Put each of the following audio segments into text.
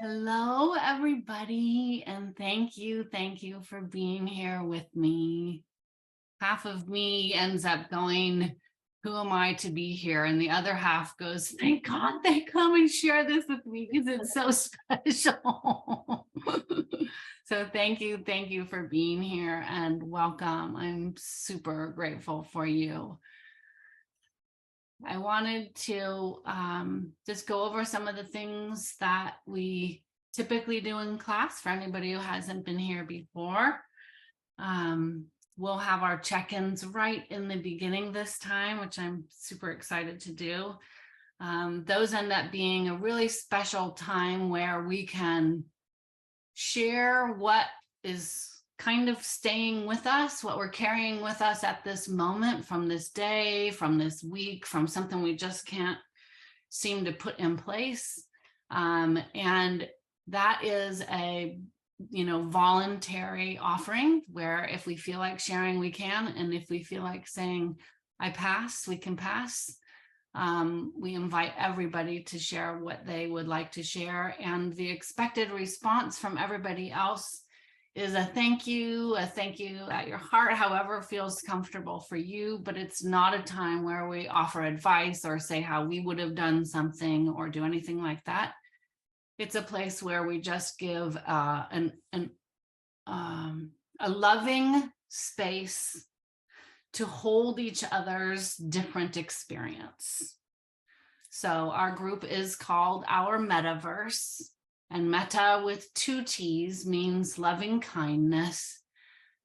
Hello, everybody, and thank you for being here with me. Half of me ends up going, who am I to be here? And the other half goes, thank God they come and share this with me because it's so special. So thank you for being here and welcome. I'm super grateful for you. I wanted to just go over some of the things that we typically do in class for anybody who hasn't been here before. We'll have our check-ins right in the beginning this time, which I'm super excited to do. Those end up being a really special time where we can share what is kind of staying with us, what we're carrying with us at this moment from this day, from this week, from something we just can't seem to put in place. And that is a voluntary offering where if we feel like sharing, we can. And if we feel like saying, I pass, we can pass. We invite everybody to share what they would like to share. And the expected response from everybody else is a thank you at your heart, however feels comfortable for you. But it's not a time where we offer advice or say how we would have done something or do anything like that. It's a place where we just give a loving space to hold each other's different experience. So our group is called Our Mettaverse, and metta with 2 T's means loving kindness.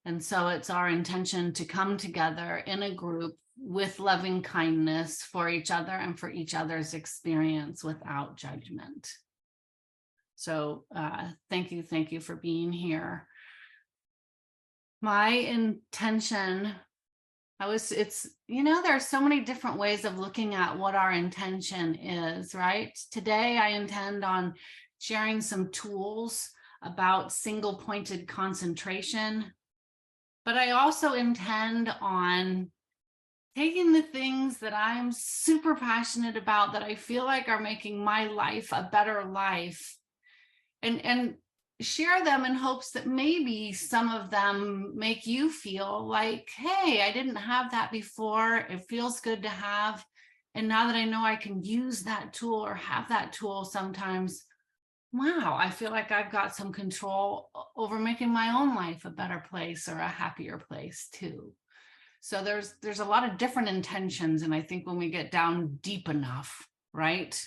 And so it's our intention to come together in a group with loving kindness for each other and for each other's experience without judgment. So thank you for being here. My intention, there are so many different ways of looking at what our intention is, right? Today, I intend on sharing some tools about single pointed concentration, but I also intend on taking the things that I'm super passionate about that I feel like are making my life a better life and share them in hopes that maybe some of them make you feel like, hey, I didn't have that before. It feels good to have. And now that I know I can use that tool or have that tool sometimes, wow, I feel like I've got some control over making my own life a better place or a happier place too. So there's a lot of different intentions. And I think when we get down deep enough, right?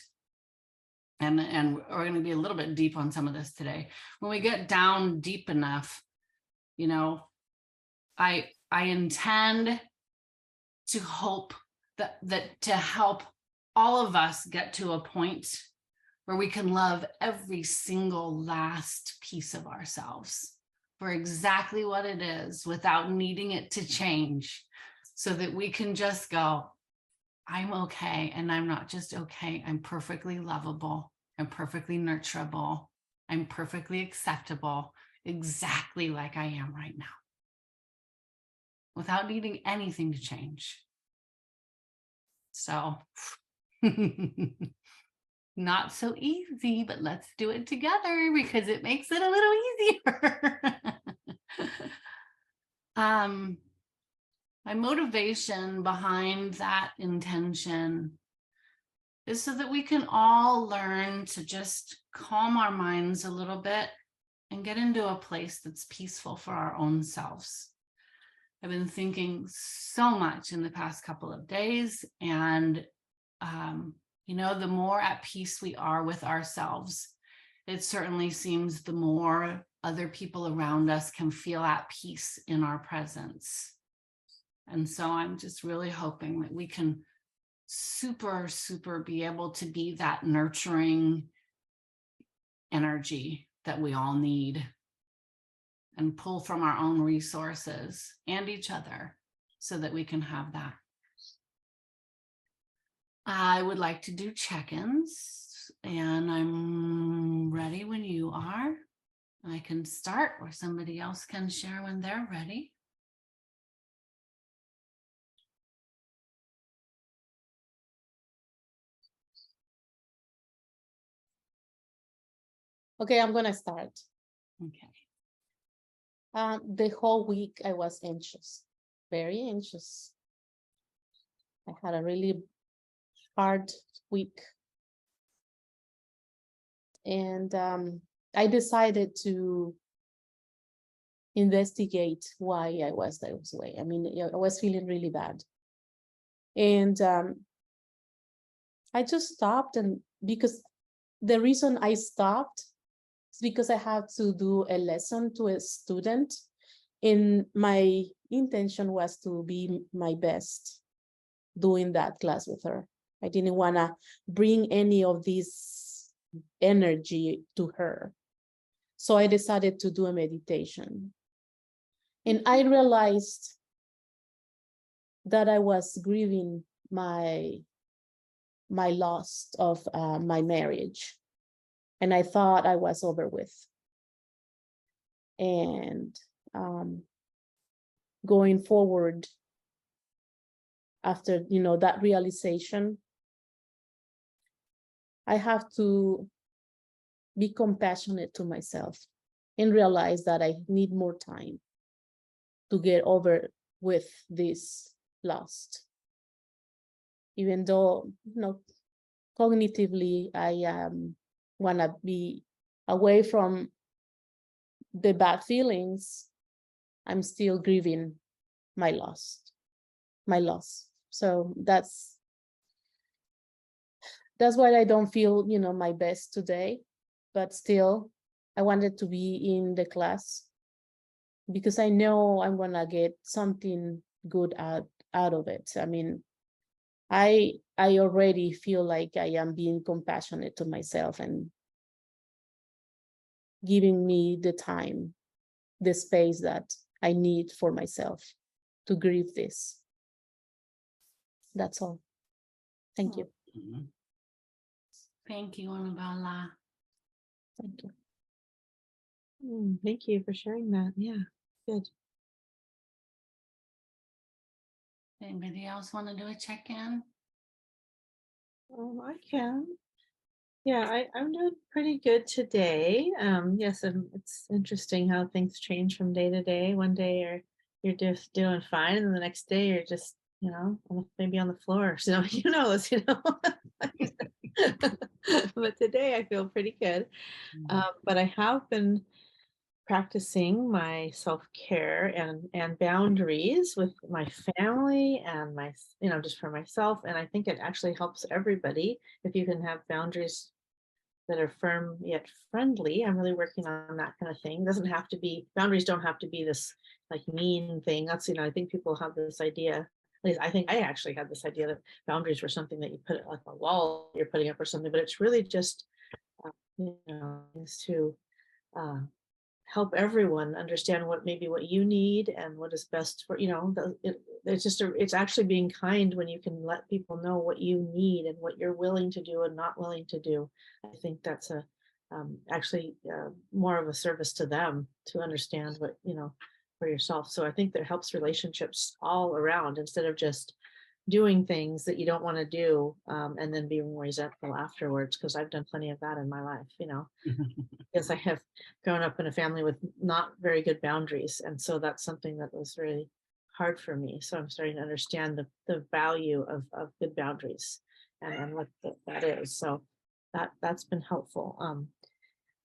And we're going to be a little bit deep on some of this today. When we get down deep enough, I intend to hope that to help all of us get to a point where we can love every single last piece of ourselves for exactly what it is without needing it to change, so that we can just go, I'm okay. And I'm not just okay. I'm perfectly lovable. I'm perfectly nurturable. I'm perfectly acceptable, exactly like I am right now, without needing anything to change. So not so easy, but let's do it together because it makes it a little easier. My motivation behind that intention is so that we can all learn to just calm our minds a little bit and get into a place that's peaceful for our own selves. I've been thinking so much in the past couple of days, and the more at peace we are with ourselves, it certainly seems the more other people around us can feel at peace in our presence. And so I'm just really hoping that we can super be able to be that nurturing energy that we all need and pull from our own resources and each other so that we can have that. I would like to do check-ins, and I'm ready when you are. I can start, or somebody else can share when they're ready. Okay, I'm gonna start. Okay. The whole week I was anxious, very anxious. I had a really hard week. And I decided to investigate why I was that way. I mean, I was feeling really bad. And I just stopped, and because the reason I stopped is because I had to do a lesson to a student, and my intention was to be my best doing that class with her. I didn't want to bring any of this energy to her. So I decided to do a meditation. And I realized that I was grieving my loss of my marriage. And I thought I was over with. And going forward, after that realization, I have to be compassionate to myself and realize that I need more time to get over with this loss. Even though, cognitively, I want to be away from the bad feelings, I'm still grieving my loss. So that's why I don't feel, my best today. But still, I wanted to be in the class because I know I'm gonna get something good out of it. I mean, I already feel like I am being compassionate to myself and giving me the time, the space that I need for myself to grieve this. That's all. Thank you. Thank you, Annabella. Thank you. Thank you for sharing that. Yeah, good. Anybody else want to do a check-in? I can. Yeah, I'm doing pretty good today. Yes, and it's interesting how things change from day to day. One day you're just doing fine, and the next day you're just, maybe on the floor. So who knows, But today I feel pretty good. But I have been practicing my self-care and boundaries with my family and my, just for myself. And I think it actually helps everybody if you can have boundaries that are firm yet friendly. I'm really working on that kind of thing. It doesn't have to be, boundaries don't have to be this like mean thing. That's, I think people have this idea, at least I think I actually had this idea that boundaries were something that you put like a wall you're putting up or something, but it's really just, things to help everyone understand what you need and what is best for, it's actually being kind when you can let people know what you need and what you're willing to do and not willing to do. I think that's actually more of a service to them to understand what, for yourself. So I think that helps relationships all around instead of just doing things that you don't want to do and then being resentful afterwards, because I've done plenty of that in my life, because I have grown up in a family with not very good boundaries. And so that's something that was really hard for me. So I'm starting to understand the value of good boundaries and what that is. So that's been helpful.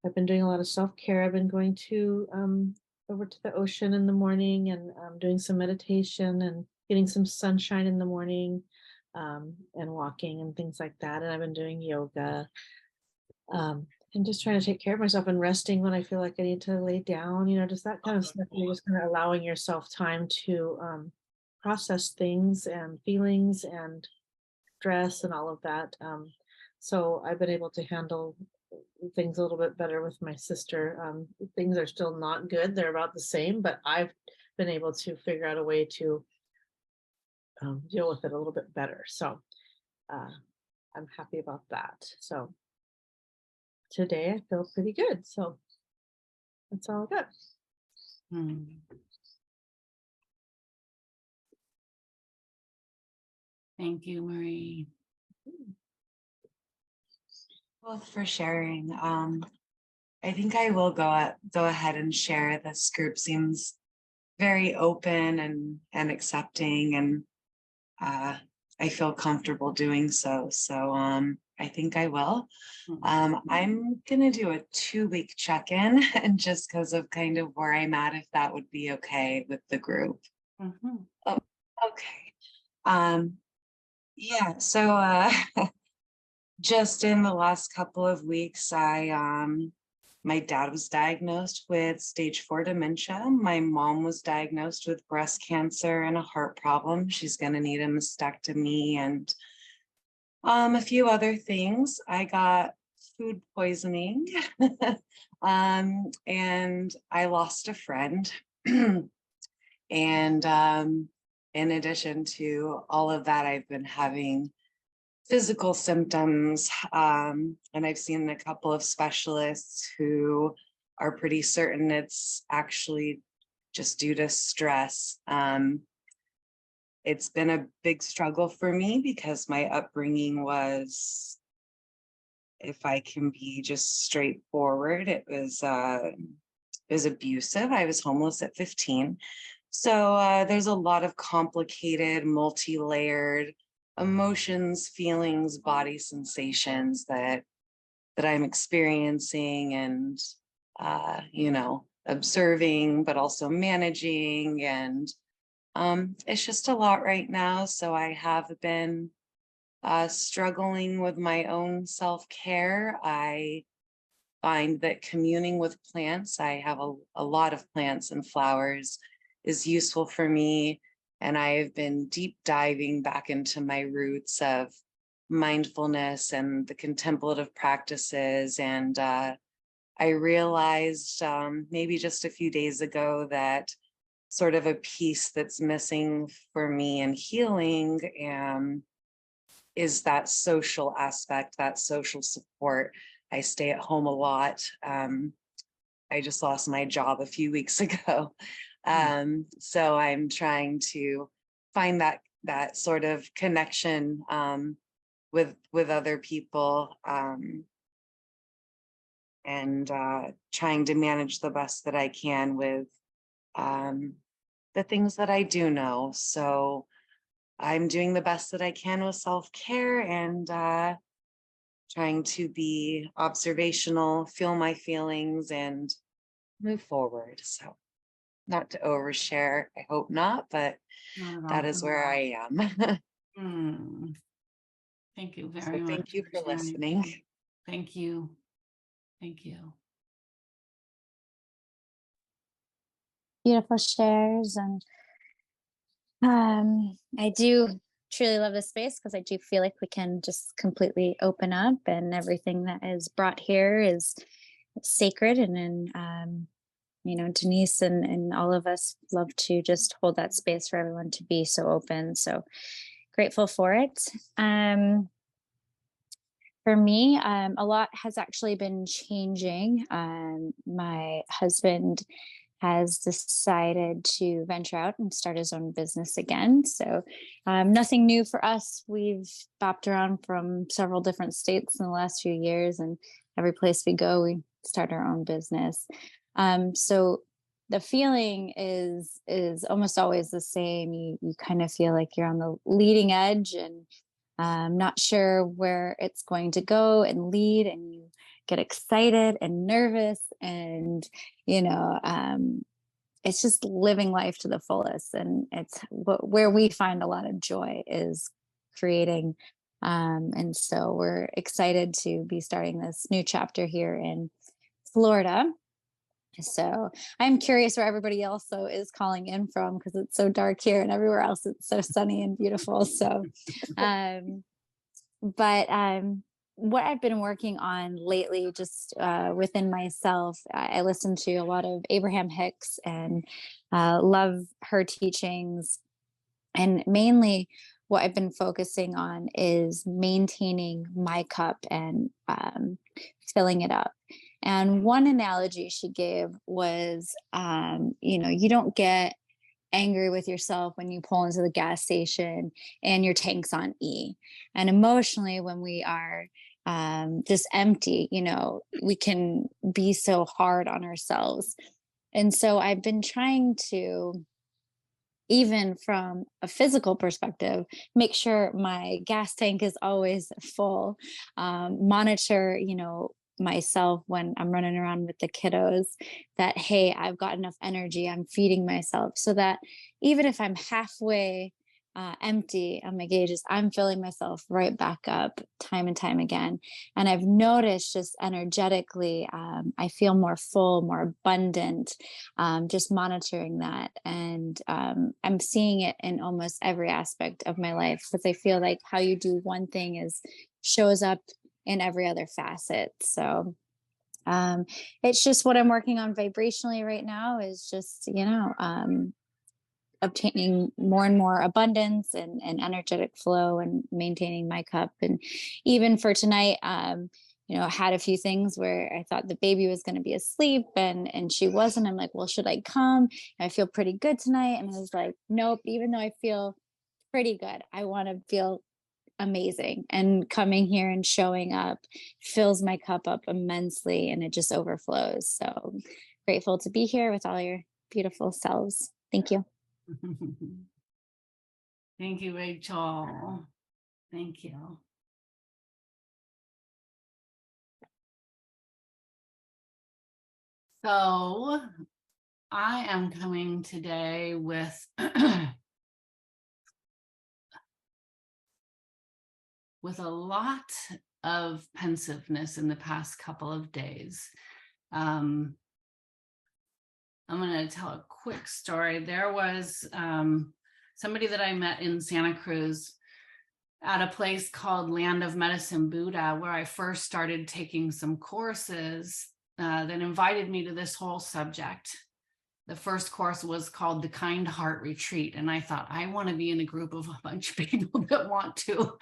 I've been doing a lot of self-care. I've been going to over to the ocean in the morning and doing some meditation and getting some sunshine in the morning and walking and things like that. And I've been doing yoga and just trying to take care of myself and resting when I feel like I need to lay down, just that kind of stuff. You're just kind of allowing yourself time to process things and feelings and stress and all of that. So I've been able to handle things a little bit better with my sister. Things are still not good. They're about the same, but I've been able to figure out a way to deal with it a little bit better. So I'm happy about that. So today I feel pretty good. So that's all I got. Thank you, Marie. Both for sharing. I think I will go ahead and share. This group seems very open and accepting, and I feel comfortable doing so. So I think I will. I'm gonna do a 2-week check-in, and just because of kind of where I'm at, if that would be okay with the group. Mhm. Oh, okay. Yeah, so just in the last couple of weeks, my dad was diagnosed with stage 4 dementia. My mom was diagnosed with breast cancer and a heart problem. She's going to need a mastectomy and a few other things. I got food poisoning and I lost a friend. And in addition to all of that, I've been having physical symptoms, and I've seen a couple of specialists who are pretty certain it's actually just due to stress. It's been a big struggle for me because my upbringing was, if I can be just straightforward, it was abusive. I was homeless at 15. So there's a lot of complicated, multi-layered emotions, feelings, body sensations that I'm experiencing and observing, but also managing. And it's just a lot right now. So I have been struggling with my own self-care. I find that communing with plants, I have a lot of plants and flowers, is useful for me. And I've been deep diving back into my roots of mindfulness and the contemplative practices. And I realized maybe just a few days ago that sort of a piece that's missing for me in healing is that social aspect, that social support. I stay at home a lot. I just lost my job a few weeks ago. So I'm trying to find that sort of connection with other people, and trying to manage the best that I can with the things that I do know. So I'm doing the best that I can with self-care and trying to be observational, feel my feelings, and move forward. So not to overshare, I hope not, but Not at that all. is where I am. Mm. Thank you So very much thank you for sharing. listening. Thank you. Thank you. Beautiful shares. And I do truly love this space because I do feel like we can just completely open up, and everything that is brought here is sacred. And then, Denise and all of us love to just hold that space for everyone to be so open. So grateful for it. For me, a lot has actually been changing. My husband has decided to venture out and start his own business again. So nothing new for us. We've bopped around from several different states in the last few years, and every place we go, we start our own business. So the feeling is almost always the same. You kind of feel like you're on the leading edge, and not sure where it's going to go and lead, and you get excited and nervous, and it's just living life to the fullest. And it's where we find a lot of joy is creating. And so we're excited to be starting this new chapter here in Florida. So I'm curious where everybody else though is calling in from, because it's so dark here, and everywhere else it's so sunny and beautiful. So but what I've been working on lately, just within myself, I listen to a lot of Abraham Hicks and love her teachings. And mainly what I've been focusing on is maintaining my cup and filling it up. And one analogy she gave was, you don't get angry with yourself when you pull into the gas station and your tank's on E. And emotionally, when we are just empty. We can be so hard on ourselves. And so I've been trying to, even from a physical perspective, make sure my gas tank is always full, monitor, myself when I'm running around with the kiddos, that, hey, I've got enough energy, I'm feeding myself, so that even if I'm halfway empty on my gauges, I'm filling myself right back up time and time again. And I've noticed just energetically, I feel more full, more abundant, just monitoring that. And I'm seeing it in almost every aspect of my life, because I feel like how you do one thing shows up in every other facet. So it's just what I'm working on vibrationally right now, is just, obtaining more and more abundance and energetic flow, and maintaining my cup. And even for tonight, I had a few things where I thought the baby was going to be asleep, and she wasn't. I'm like, well, should I come? I feel pretty good tonight. And I was like, nope, even though I feel pretty good, I want to feel amazing. And coming here and showing up fills my cup up immensely, and it just overflows. So grateful to be here with all your beautiful selves. Thank you. Thank you, Rachel. Thank you. So I am coming today with with a lot of pensiveness in the past couple of days. I'm going to tell a quick story. There was somebody that I met in Santa Cruz at a place called Land of Medicine Buddha, where I first started taking some courses that invited me to this whole subject. The first course was called the Kind Heart Retreat. And I thought, I want to be in a group of a bunch of people that want to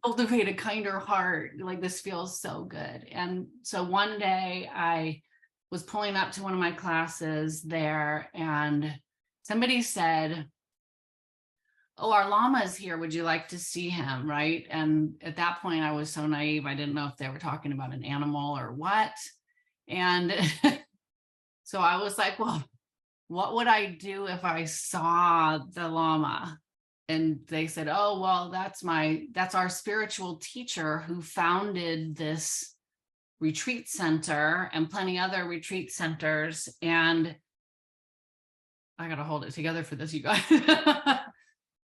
cultivate a kinder heart. Like, this feels so good. And so one day I was pulling up to one of my classes there, and somebody said, oh, our Lama is here, would you like to see him? Right. And at that point I was so naive, I didn't know if they were talking about an animal or what. And so I was like, well, what would I do if I saw the Lama? And they said, oh, well, that's our spiritual teacher who founded this retreat center and plenty other retreat centers. And I got to hold it together for this, you guys.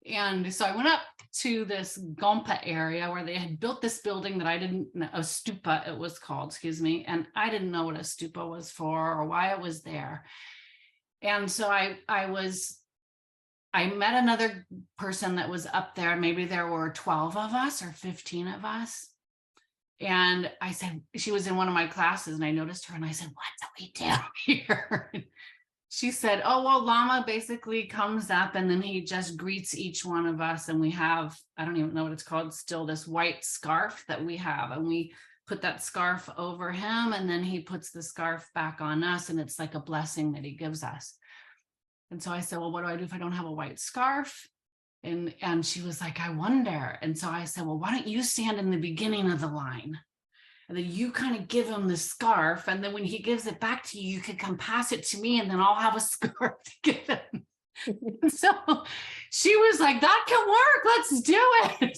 And so I went up to this Gompa area where they had built this building that I didn't know, a stupa it was called, excuse me. And I didn't know what a stupa was for or why it was there. And so I met another person that was up there. Maybe there were 12 of us or 15 of us. And I said, she was in one of my classes, and I noticed her, and I said, what do we do here? She said, oh, well, Lama basically comes up and then he just greets each one of us. And we have, I don't even know what it's called, still this white scarf that we have. And we put that scarf over him, and then he puts the scarf back on us. And it's like a blessing that he gives us. And so I said, well, what do I do if I don't have a white scarf? And she was like, I wonder. And so I said, well, why don't you stand in the beginning of the line? And then you kind of give him the scarf. And then when he gives it back to you, you can come pass it to me, and then I'll have a scarf to give him. So she was like, that can work. Let's do it.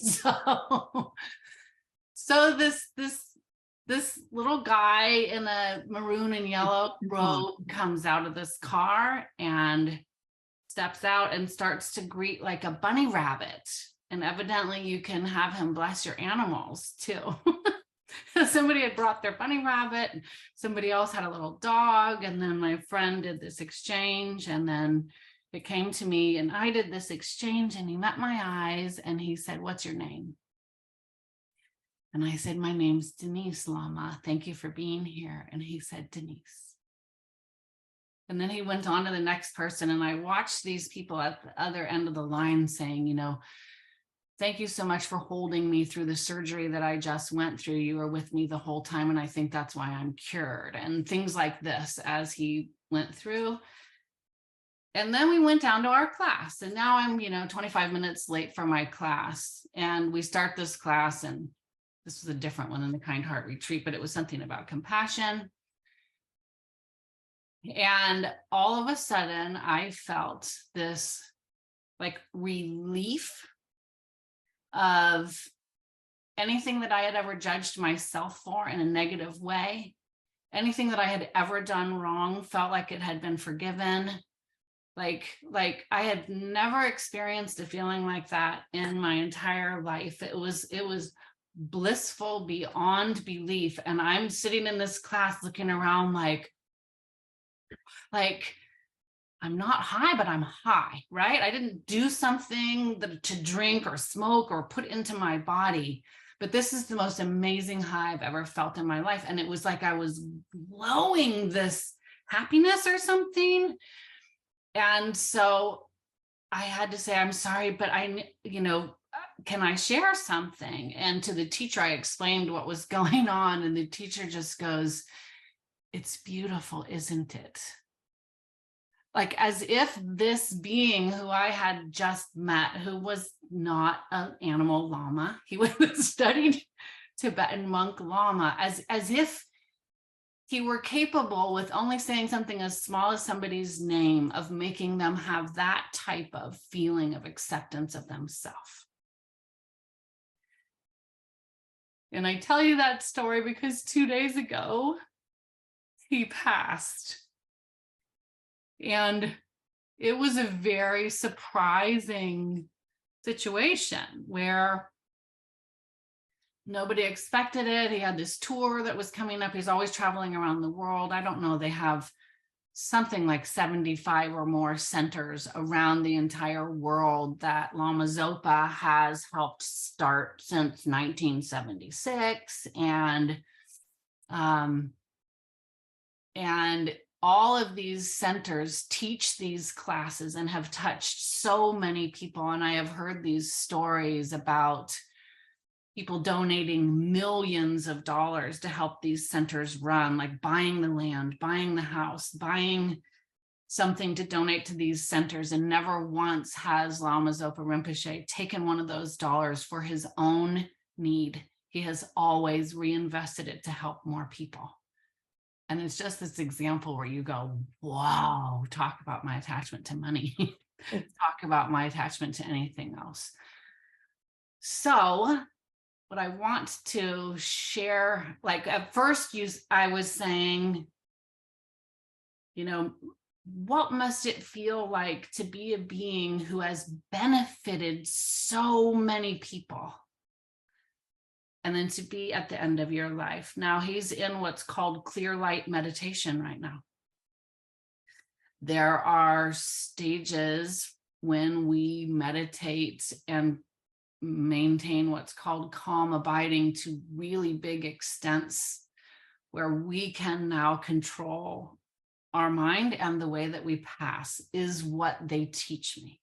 So this little guy in a maroon and yellow robe comes out of this car and steps out and starts to greet like a bunny rabbit. And evidently you can have him bless your animals too. Somebody had brought their bunny rabbit, somebody else had a little dog, and then my friend did this exchange, and then it came to me and I did this exchange, and he met my eyes and he said, what's your name? And I said, my name's Denise, Lama. Thank you for being here. And he said, Denise. And then he went on to the next person, and I watched these people at the other end of the line saying, thank you so much for holding me through the surgery that I just went through. You were with me the whole time, and I think that's why I'm cured, and things like this as he went through. And then we went down to our class, and now I'm, 25 minutes late for my class, and we start this class, and this was a different one than the Kind Heart Retreat, but it was something about compassion. And all of a sudden I felt this like relief of anything that I had ever judged myself for in a negative way. Anything that I had ever done wrong felt like it had been forgiven. Like I had never experienced a feeling like that in my entire life. It was blissful beyond belief. And I'm sitting in this class looking around like I'm not high, but I'm high, right? I didn't do something to drink or smoke or put into my body, but this is the most amazing high I've ever felt in my life. And it was like I was glowing this happiness or something. And so I had to say, I'm sorry, but can I share something? And to the teacher, I explained what was going on. And the teacher just goes, it's beautiful, isn't it? Like as if this being who I had just met, who was not an animal llama, he was studied Tibetan monk Lama, as if he were capable with only saying something as small as somebody's name of making them have that type of feeling of acceptance of themselves. And I tell you that story because 2 days ago, he passed. And it was a very surprising situation where nobody expected it. He had this tour that was coming up. He's always traveling around the world. I don't know, they have something like 75 or more centers around the entire world that Lama Zopa has helped start since 1976. And all of these centers teach these classes and have touched so many people. And I have heard these stories about people donating millions of dollars to help these centers run, like buying the land, buying the house, buying something to donate to these centers. And never once has Lama Zopa Rinpoche taken one of those dollars for his own need. He has always reinvested it to help more people. And it's just this example where you go, wow, talk about my attachment to money. Talk about my attachment to anything else. So what I want to share, like at first I was saying, what must it feel like to be a being who has benefited so many people? And then to be at the end of your life. Now he's in what's called clear light meditation right now. There are stages when we meditate and maintain what's called calm abiding to really big extents where we can now control our mind, and the way that we pass is what they teach me.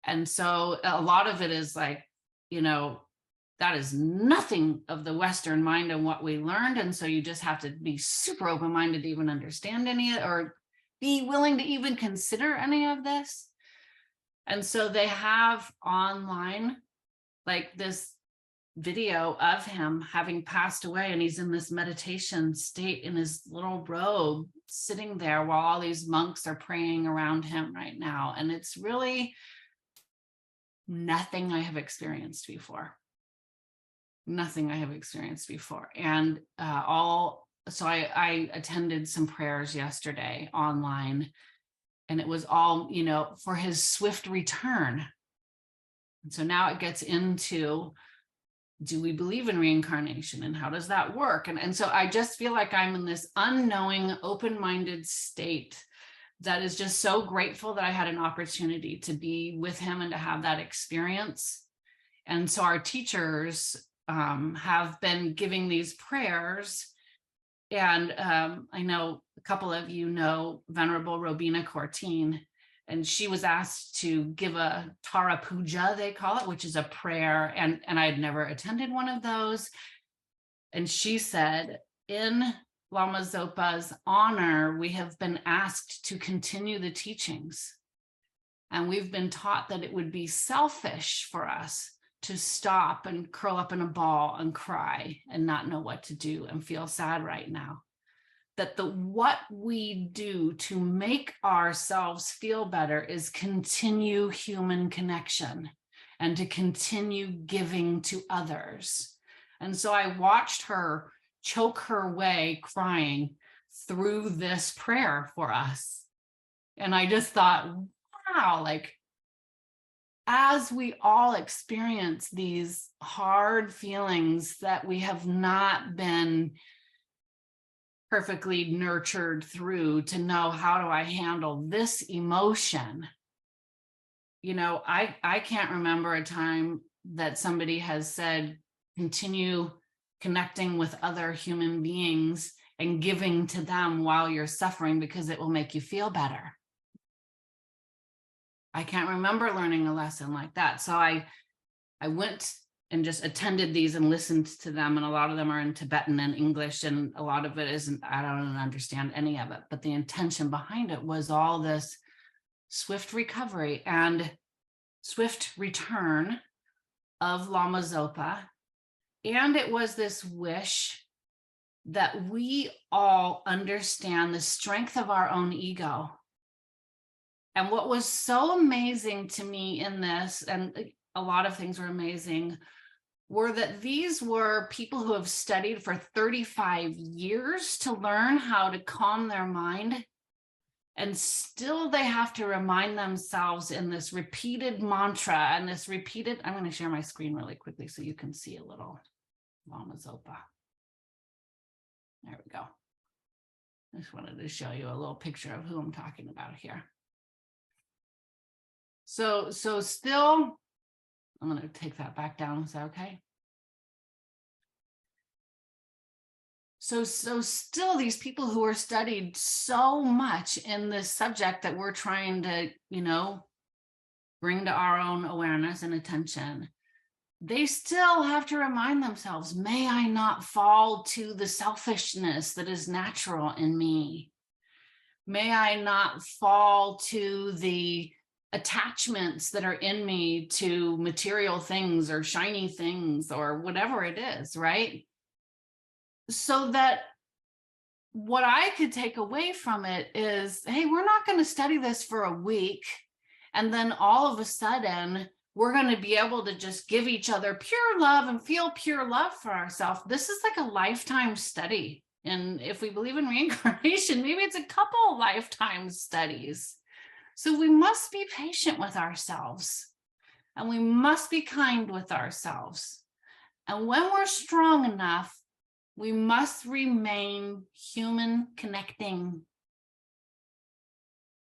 And so a lot of it is like, that is nothing of the Western mind and what we learned. And so you just have to be super open-minded to even understand any of it, or be willing to even consider any of this. And so they have online like this video of him having passed away, and he's in this meditation state in his little robe, sitting there while all these monks are praying around him right now. And it's really nothing I have experienced before. Nothing I have experienced before. And so I attended some prayers yesterday online, and it was all, for his swift return. And so now it gets into, do we believe in reincarnation, and how does that work? And so I just feel like I'm in this unknowing, open-minded state that is just so grateful that I had an opportunity to be with him and to have that experience. And so our teachers have been giving these prayers. And I know a couple of you know Venerable Robina Cortine, and she was asked to give a Tara Puja, they call it, which is a prayer. And I had never attended one of those. And she said, in Lama Zopa's honor, we have been asked to continue the teachings. And we've been taught that it would be selfish for us to stop and curl up in a ball and cry and not know what to do and feel sad right now. That what we do to make ourselves feel better is continue human connection and to continue giving to others. And so I watched her choke her way crying through this prayer for us. And I just thought, wow, like, as we all experience these hard feelings that we have not been perfectly nurtured through to know, how do I handle this emotion? You know, I can't remember a time that somebody has said, continue connecting with other human beings and giving to them while you're suffering because it will make you feel better. I can't remember learning a lesson like that. So I went and just attended these and listened to them. And a lot of them are in Tibetan and English. And a lot of it isn't, I don't understand any of it. But the intention behind it was all this swift recovery and swift return of Lama Zopa. And it was this wish that we all understand the strength of our own ego. And what was so amazing to me in this, and a lot of things were amazing, were that these were people who have studied for 35 years to learn how to calm their mind. And still they have to remind themselves in this repeated mantra and this repeated, I'm going to share my screen really quickly so you can see a little Lama Zopa. There we go. I just wanted to show you a little picture of who I'm talking about here. So still, I'm going to take that back down. Is that okay? So still these people who are studied so much in this subject that we're trying to, you know, bring to our own awareness and attention, they still have to remind themselves, may I not fall to the selfishness that is natural in me. May I not fall to the attachments that are in me to material things or shiny things or whatever it is, right? So that what I could take away from it is, hey, we're not going to study this for a week and then all of a sudden we're going to be able to just give each other pure love and feel pure love for ourselves. This is like a lifetime study. And if we believe in reincarnation, maybe it's a couple lifetime studies. So we must be patient with ourselves and we must be kind with ourselves. And when we're strong enough, we must remain human connecting.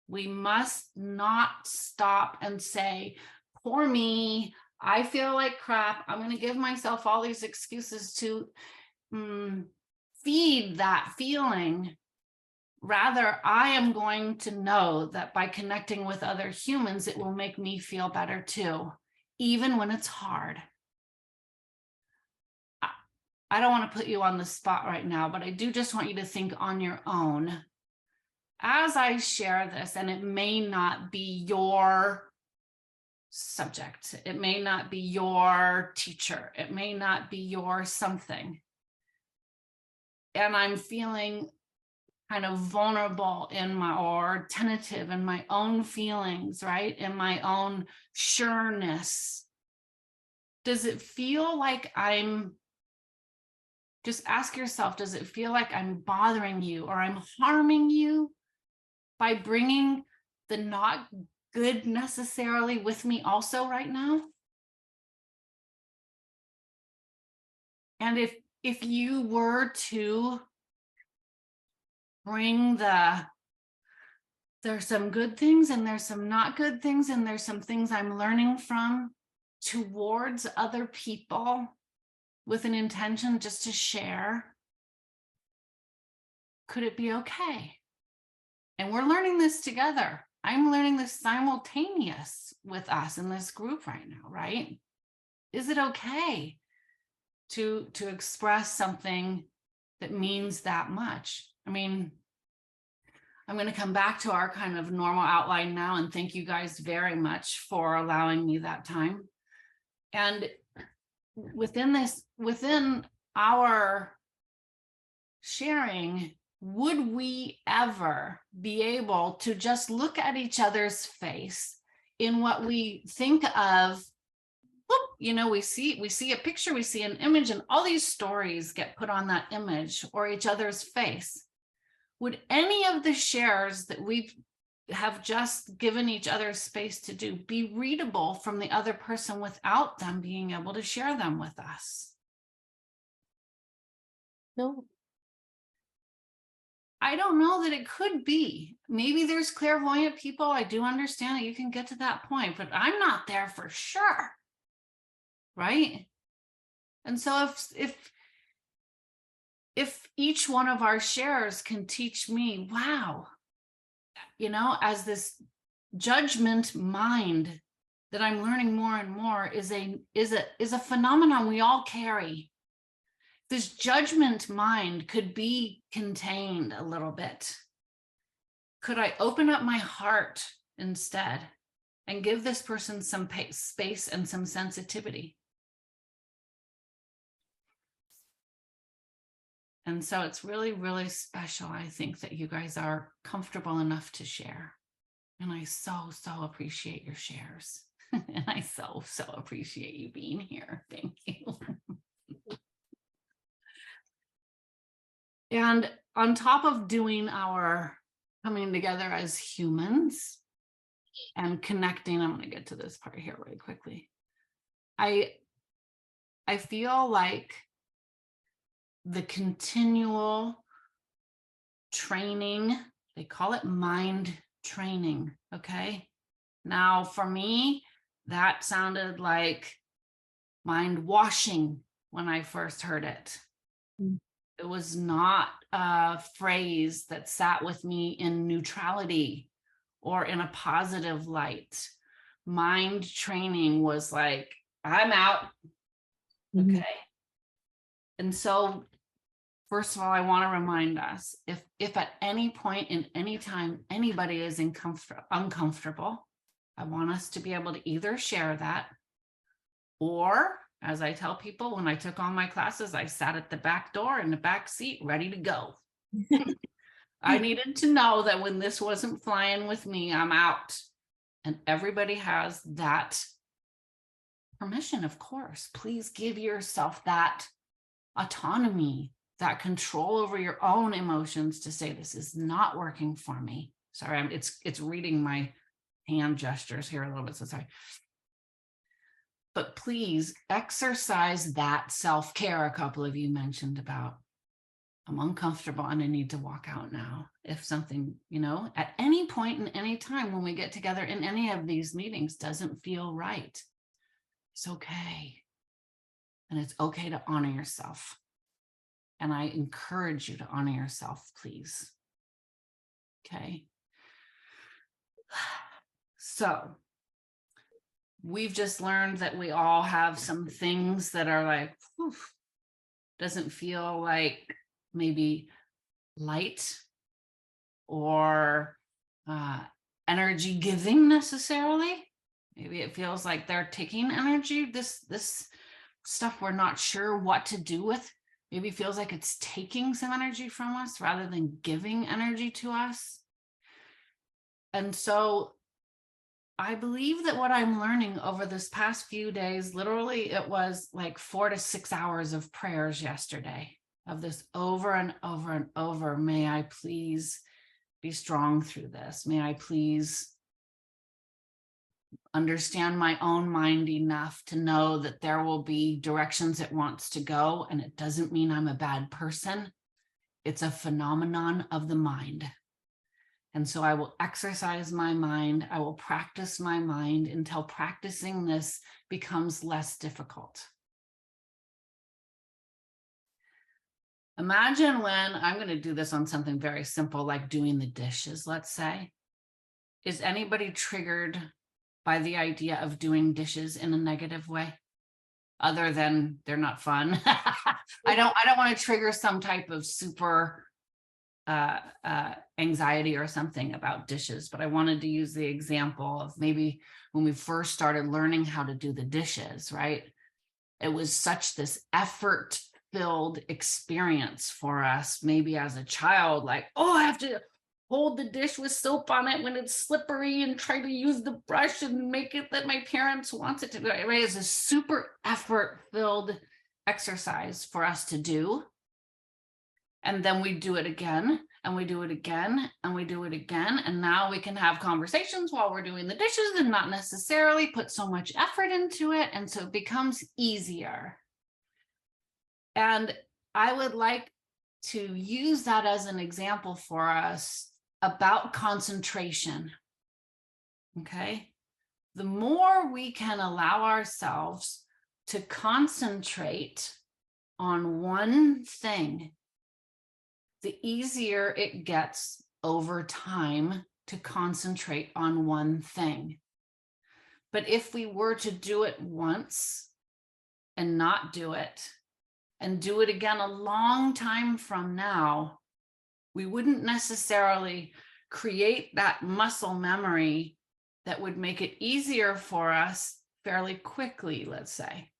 We must not stop and say, poor me, I feel like crap. I'm going to give myself all these excuses to feed that feeling. Rather, I am going to know that by connecting with other humans, it will make me feel better too, even when it's hard. I don't want to put you on the spot right now, but I do just want you to think on your own. As I share this, and it may not be your subject, it may not be your teacher, it may not be your something, and I'm feeling kind of vulnerable in my, or tentative in my own feelings, right? In my own sureness. Does it feel like just ask yourself, does it feel like I'm bothering you or I'm harming you by bringing the not good necessarily with me also right now? And if you were to bring there's some good things and there's some not good things and there's some things I'm learning from towards other people with an intention just to share, could it be okay? And we're learning this together. I'm learning this simultaneous with us in this group right now, right? Is it okay to express something that means that much? I mean, I'm going to come back to our kind of normal outline now, and thank you guys very much for allowing me that time. And within our sharing, would we ever be able to just look at each other's face in what we think of? You know, we see a picture, we see an image, and all these stories get put on that image or each other's face. Would any of the shares that we have just given each other space to do be readable from the other person without them being able to share them with us? No. I don't know that it could be. Maybe there's clairvoyant people. I do understand that you can get to that point, but I'm not there for sure. Right? And so if each one of our shares can teach me, wow, you know, as this judgment mind that I'm learning more and more is a phenomenon we all carry. This judgment mind could be contained a little bit. Could I open up my heart instead and give this person some space and some sensitivity? And so it's really, really special, I think, that you guys are comfortable enough to share. And I so appreciate your shares. And I so appreciate you being here. Thank you. And on top of doing our coming together as humans and connecting, I'm going to get to this part here really quickly. I feel like the continual training, they call it mind training, okay? Now, for me, that sounded like mind washing when I first heard it. It was not a phrase that sat with me in neutrality or in a positive light. Mind training was like, I'm out. Okay. And so, first of all, I want to remind us, if at any point in any time anybody is uncomfortable, I want us to be able to either share that, or, as I tell people, when I took all my classes, I sat at the back door in the back seat, ready to go. I needed to know that when this wasn't flying with me, I'm out. And everybody has that permission, of course. Please give yourself that autonomy, that control over your own emotions to say, this is not working for me. Sorry, it's reading my hand gestures here a little bit, so sorry. But please exercise that self-care a couple of you mentioned about. I'm uncomfortable and I need to walk out now. If something, you know, at any point in any time when we get together in any of these meetings doesn't feel right, it's okay. And it's okay to honor yourself. And I encourage you to honor yourself, please. Okay. So we've just learned that we all have some things that are like, whew, doesn't feel like maybe light or energy giving necessarily. Maybe it feels like they're taking energy. This stuff we're not sure what to do with. Maybe feels like it's taking some energy from us rather than giving energy to us. And so I believe that what I'm learning over this past few days, literally it was like 4 to 6 hours of prayers yesterday of this over and over and over. May I please be strong through this? May I please understand my own mind enough to know that there will be directions it wants to go, and it doesn't mean I'm a bad person. It's a phenomenon of the mind. And so I will exercise my mind. I will practice my mind until practicing this becomes less difficult. Imagine when I'm going to do this on something very simple, like doing the dishes, let's say. Is anybody triggered by the idea of doing dishes in a negative way, other than they're not fun? I don't want to trigger some type of super anxiety or something about dishes, but I wanted to use the example of maybe when we first started learning how to do the dishes, right? It was such this effort-filled experience for us, maybe as a child, like, oh, I have to hold the dish with soap on it when it's slippery and try to use the brush and make it that my parents want it to be, right? It's a super effort-filled exercise for us to do. And then we do it again, and we do it again, and we do it again. And now we can have conversations while we're doing the dishes and not necessarily put so much effort into it. And so it becomes easier. And I would like to use that as an example for us about concentration. Okay. The more we can allow ourselves to concentrate on one thing, the easier it gets over time to concentrate on one thing. But if we were to do it once and not do it, and do it again a long time from now, we wouldn't necessarily create that muscle memory that would make it easier for us fairly quickly, let's say.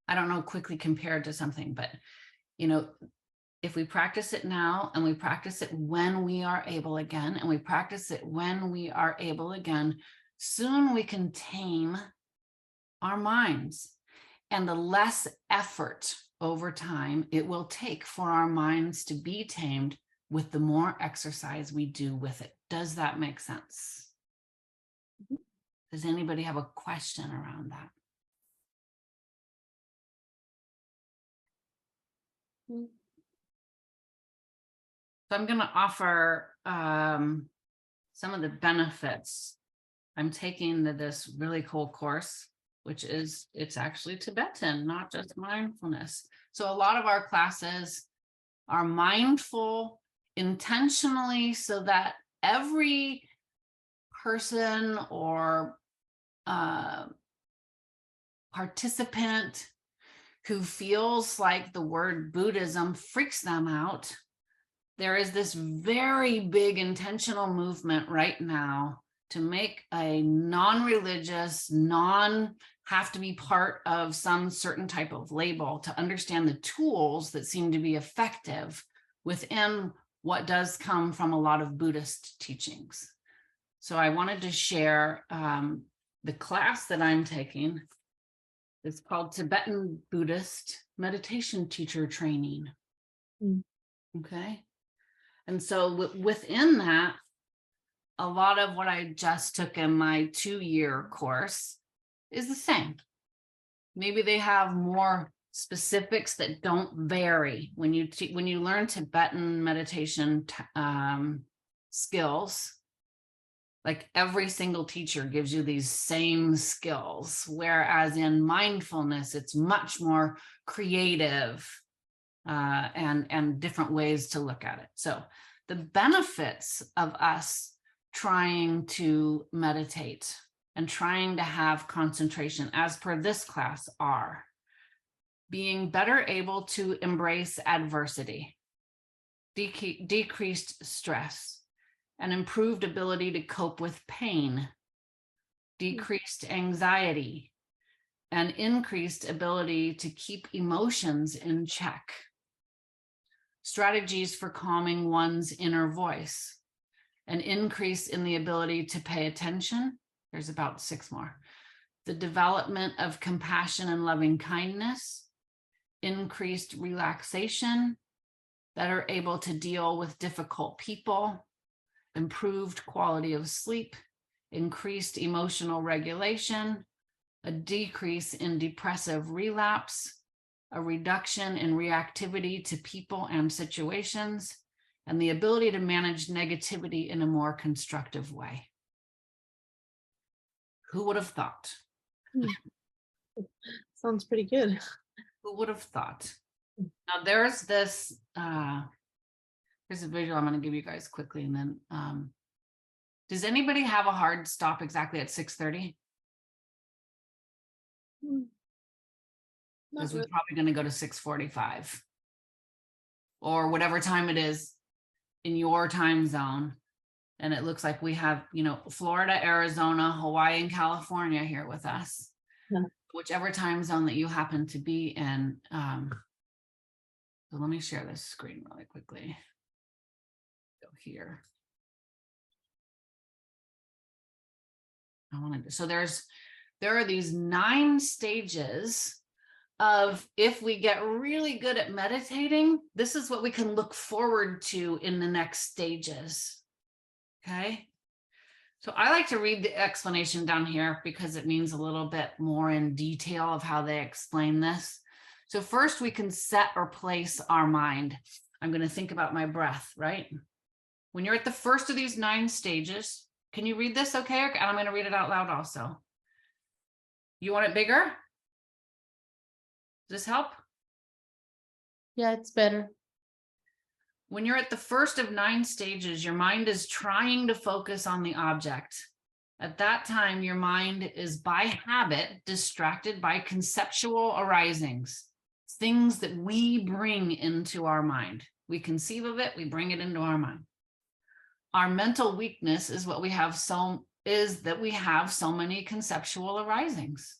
I don't know quickly compared to something, but you know, if we practice it now and we practice it when we are able again, and we practice it when we are able again, soon we can tame our minds. And the less effort over time it will take for our minds to be tamed with the more exercise we do with it. Does that make sense? Does anybody have a question around that? So I'm going to offer some of the benefits. I'm taking this really cool course, which is, it's actually Tibetan, not just mindfulness. So a lot of our classes are mindful intentionally so that every person or participant who feels like the word Buddhism freaks them out, there is this very big intentional movement right now to make a non-religious, have to be part of some certain type of label to understand the tools that seem to be effective within what does come from a lot of Buddhist teachings. So I wanted to share the class that I'm taking. It's called Tibetan Buddhist Meditation Teacher Training. Okay. And so within that, a lot of what I just took in my 2-year course is the same. Maybe they have more specifics that don't vary when you learn Tibetan meditation skills. Like every single teacher gives you these same skills, whereas in mindfulness, it's much more creative and different ways to look at it. So the benefits of us trying to meditate and trying to have concentration, as per this class, are being better able to embrace adversity, decreased stress, an improved ability to cope with pain, decreased anxiety, and increased ability to keep emotions in check, strategies for calming one's inner voice, an increase in the ability to pay attention. There's about 6 more. The development of compassion and loving kindness, increased relaxation, better able to deal with difficult people, improved quality of sleep, increased emotional regulation, a decrease in depressive relapse, a reduction in reactivity to people and situations, and the ability to manage negativity in a more constructive way. Who would have thought? Sounds pretty good. Who would have thought? Now there's this, here's a visual I'm going to give you guys quickly, and then does anybody have a hard stop exactly at 6:30? Because we're probably going to go to 6:45. or whatever time it is in your time zone. And it looks like we have, you know, Florida, Arizona, Hawaii, and California here with us. Yeah. Whichever time zone that you happen to be in. So let me share this screen really quickly. Go here. So there are these 9 stages of, if we get really good at meditating, this is what we can look forward to in the next stages. Okay. So I like to read the explanation down here because it means a little bit more in detail of how they explain this. So first we can set or place our mind. I'm going to think about my breath, right? When you're at the first of these 9 stages, can you read this okay? And I'm going to read it out loud also. You want it bigger? Does this help? Yeah, it's better. When you're at the first of 9 stages, your mind is trying to focus on the object. At that time, your mind is by habit distracted by conceptual arisings, things that we bring into our mind. We conceive of it, we bring it into our mind. Our mental weakness is what we have that we have so many conceptual arisings.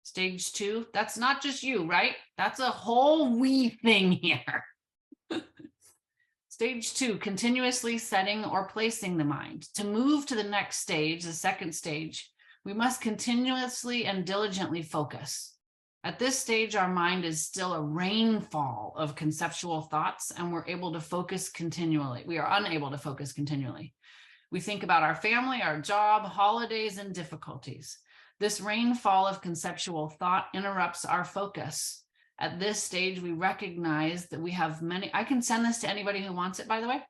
Stage 2, that's not just you, right? That's a whole we thing here. Stage 2, continuously setting or placing the mind. To move to the next stage, the second stage, we must continuously and diligently focus. At this stage, our mind is still a rainfall of conceptual thoughts, and we're able to focus continually. We are unable to focus continually. We think about our family, our job, holidays, and difficulties. This rainfall of conceptual thought interrupts our focus. At this stage, we recognize that we have many. I can send this to anybody who wants it, by the way.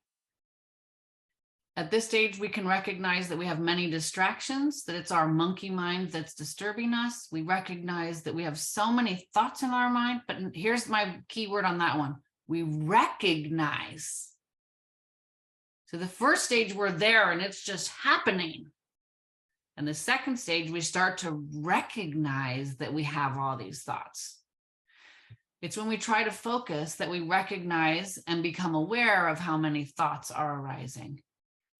At this stage, we can recognize that we have many distractions, that it's our monkey mind that's disturbing us. We recognize that we have so many thoughts in our mind, but here's my key word on that one. We recognize. So the first stage, we're there and it's just happening. And the second stage, we start to recognize that we have all these thoughts. It's when we try to focus that we recognize and become aware of how many thoughts are arising.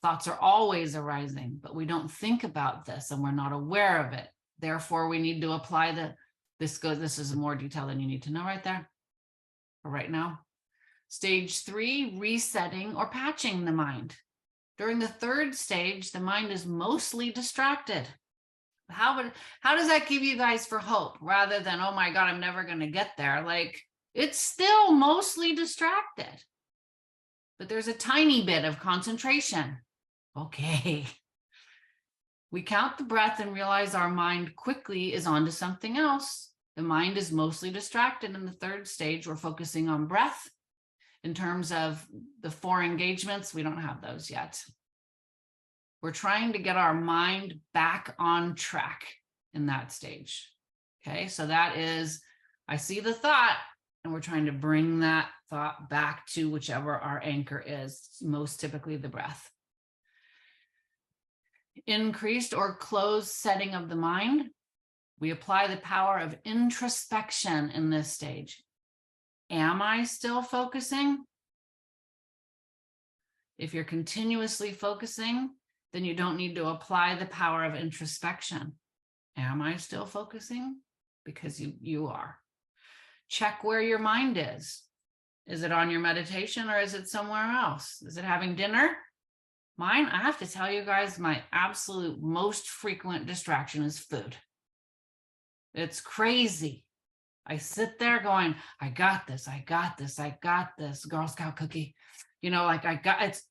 Thoughts are always arising, but we don't think about this and we're not aware of it. Therefore, we need to apply this is more detail than you need to know right there or right now. Stage 3, resetting or patching the mind. During the third stage, the mind is mostly distracted. How does that give you guys for hope rather than, oh my God, I'm never going to get there? Like, it's still mostly distracted, but there's a tiny bit of concentration. Okay. We count the breath and realize our mind quickly is onto something else. The mind is mostly distracted in the third stage. We're focusing on breath. In terms of the 4 engagements, we don't have those yet. We're trying to get our mind back on track in that stage. Okay, so that is, I see the thought, and we're trying to bring that thought back to whichever our anchor is, most typically the breath. Increased or closed setting of the mind. We apply the power of introspection in this stage. Am I still focusing? If you're continuously focusing, then you don't need to apply the power of introspection. Am I still focusing? Because you are. Check where your mind is. Is it on your meditation or is it somewhere else? Is it having dinner? Mine, I have to tell you guys, my absolute most frequent distraction is food. It's crazy. I sit there going, I got this, I got this, I got this, Girl Scout cookie. You know, like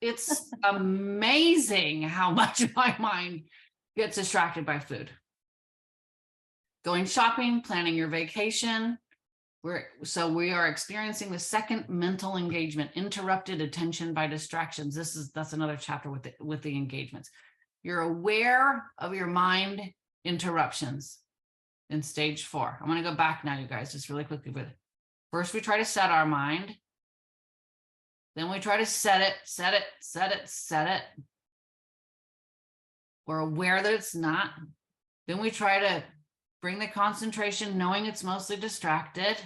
it's amazing how much my mind gets distracted by food. Going shopping, planning your vacation. We are experiencing the second mental engagement, interrupted attention by distractions. That's another chapter with the engagements. You're aware of your mind interruptions in stage 4. I'm going to go back now, you guys, just really quickly. But first, we try to set our mind. Then we try to set it. We're aware that it's not. Then we try to bring the concentration, knowing it's mostly distracted.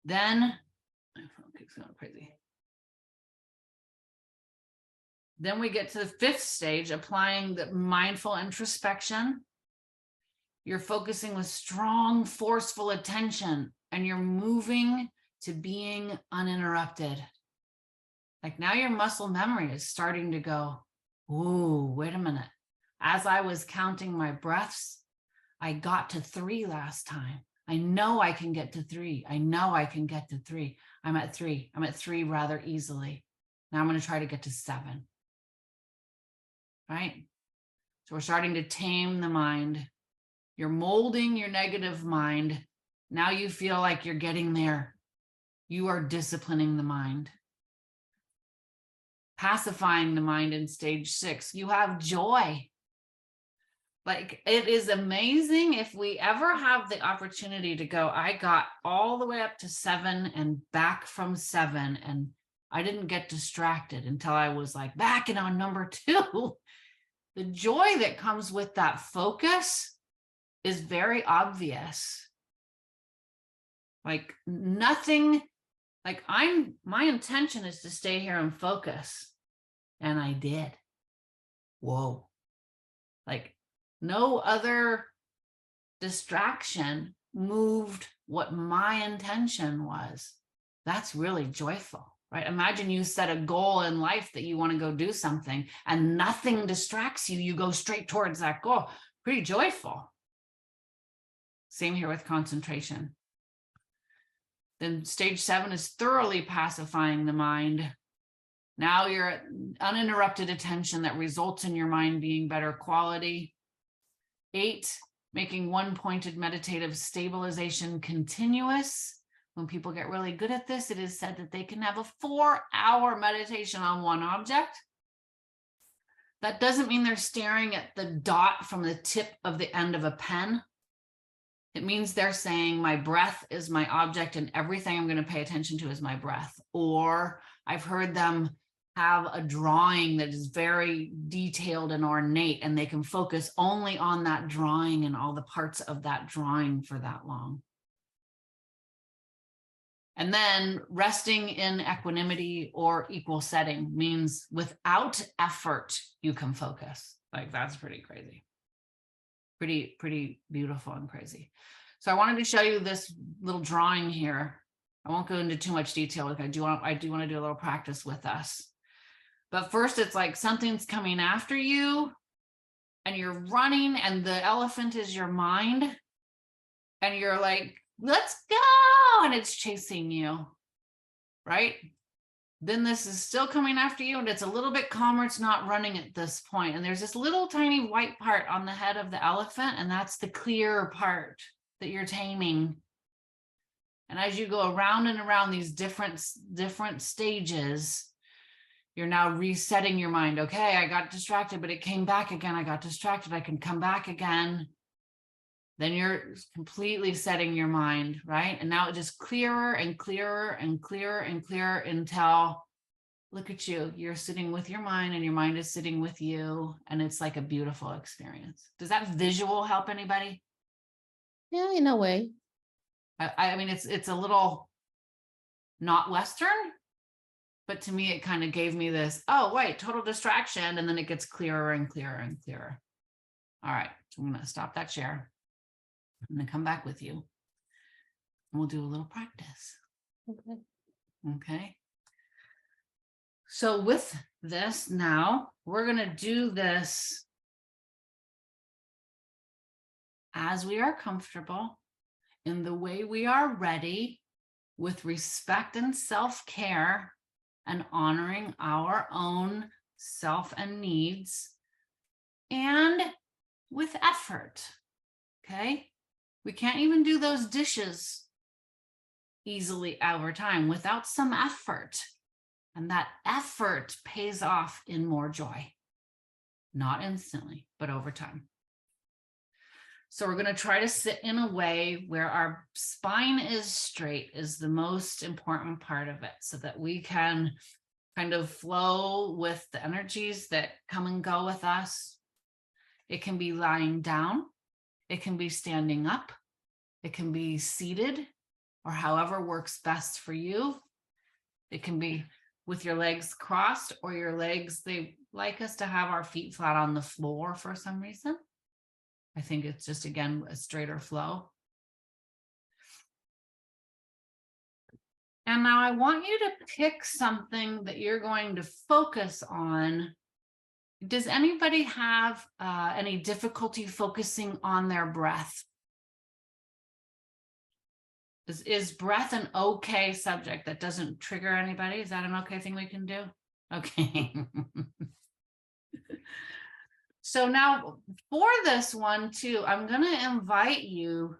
Then, my phone keeps going crazy. Then we get to the 5th stage, applying the mindful introspection. You're focusing with strong, forceful attention, and you're moving to being uninterrupted. Like now your muscle memory is starting to go, ooh, wait a minute. As I was counting my breaths, I got to 3 last time. I know I can get to 3. I know I can get to 3. I'm at 3. I'm at 3 rather easily. Now I'm going to try to get to 7. Right? So we're starting to tame the mind. You're molding your negative mind. Now you feel like you're getting there. You are disciplining the mind. Pacifying the mind in stage 6. You have joy. Like, it is amazing if we ever have the opportunity to go, I got all the way up to 7 and back from 7, and I didn't get distracted until I was like back and on number 2. The joy that comes with that focus is very obvious. Like nothing, like my intention is to stay here and focus. And I did. Whoa. Like no other distraction moved what my intention was. That's really joyful, right? Imagine you set a goal in life that you want to go do something and nothing distracts you. You go straight towards that goal. Pretty joyful. Same here with concentration. Then stage 7 is thoroughly pacifying the mind. Now you're at uninterrupted attention that results in your mind being better quality. 8, making one-pointed meditative stabilization continuous. When people get really good at this, it is said that they can have a 4-hour meditation on one object. That doesn't mean they're staring at the dot from the tip of the end of a pen. It means they're saying my breath is my object and everything I'm going to pay attention to is my breath. Or I've heard them have a drawing that is very detailed and ornate, and they can focus only on that drawing and all the parts of that drawing for that long. And then resting in equanimity or equal setting means without effort, you can focus. Like that's pretty crazy. Pretty beautiful and crazy. So I wanted to show you this little drawing here. I won't go into too much detail. I do want to do a little practice with us. But first, it's like something's coming after you and you're running and the elephant is your mind. And you're like, let's go. And it's chasing you, right? Then this is still coming after you and it's a little bit calmer. It's not running at this point. And there's this little tiny white part on the head of the elephant. And that's the clear part that you're taming. And as you go around and around these different stages, you're now resetting your mind. Okay, I got distracted, but it came back again. I got distracted. I can come back again. Then you're completely setting your mind, right? And now it just clearer and clearer and clearer and clearer until, look at you, you're sitting with your mind and your mind is sitting with you. And it's like a beautiful experience. Does that visual help anybody? Yeah, in a way. I mean, it's a little not Western, but to me, it kind of gave me this, oh, wait, total distraction. And then it gets clearer and clearer and clearer. All right, so I'm going to stop that share. I'm going to come back with you and we'll do a little practice. Okay. Okay. So with this now, we're going to do this as we are comfortable, in the way we are ready, with respect and self-care, and honoring our own self and needs, and with effort. Okay. We can't even do those dishes easily over time without some effort. And that effort pays off in more joy. Not instantly, but over time. So we're going to try to sit in a way where our spine is straight, is the most important part of it, so that we can kind of flow with the energies that come and go with us. It can be lying down. It can be standing up. It can be seated, or however works best for you. It can be with your legs crossed or your legs. They like us to have our feet flat on the floor for some reason. I think it's just, again, a straighter flow. And now I want you to pick something that you're going to focus on. Does anybody have any difficulty focusing on their breath? Is breath an okay subject that doesn't trigger anybody? Is that an okay thing we can do? Okay. So now for this one too, I'm going to invite you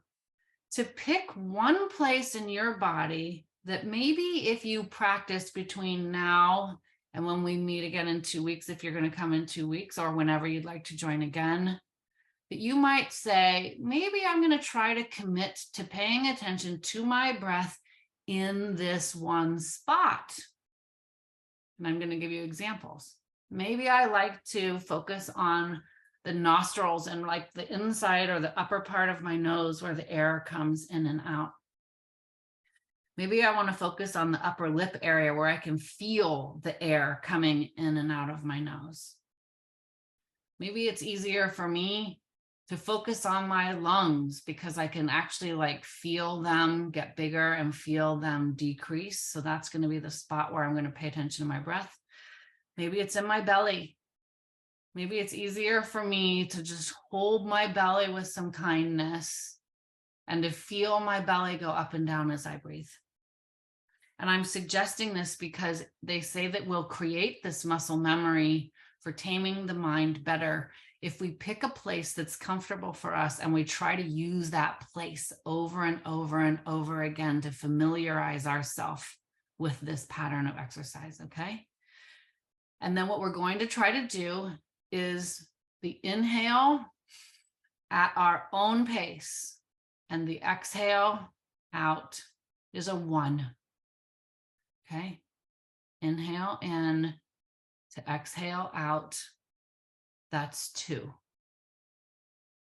to pick one place in your body that maybe if you practice between now and when we meet again in 2 weeks, if you're going to come in 2 weeks or whenever you'd like to join again, that you might say, maybe I'm going to try to commit to paying attention to my breath in this one spot. And I'm going to give you examples. Maybe I like to focus on the nostrils and like the inside or the upper part of my nose where the air comes in and out. Maybe I want to focus on the upper lip area where I can feel the air coming in and out of my nose. Maybe it's easier for me to focus on my lungs because I can actually like feel them get bigger and feel them decrease. So that's going to be the spot where I'm going to pay attention to my breath. Maybe it's in my belly. Maybe it's easier for me to just hold my belly with some kindness and to feel my belly go up and down as I breathe. And I'm suggesting this because they say that we'll create this muscle memory for taming the mind better if we pick a place that's comfortable for us and we try to use that place over and over and over again to familiarize ourselves with this pattern of exercise, okay? And then what we're going to try to do is the inhale at our own pace and the exhale out is a 1. Okay. Inhale in to exhale out. That's 2.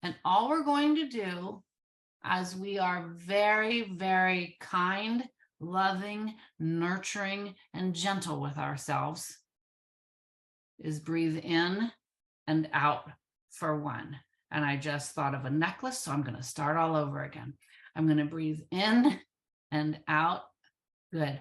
And all we're going to do as we are very, very kind, loving, nurturing, and gentle with ourselves is breathe in and out for 1. And I just thought of a necklace, so I'm going to start all over again. I'm going to breathe in and out. Good.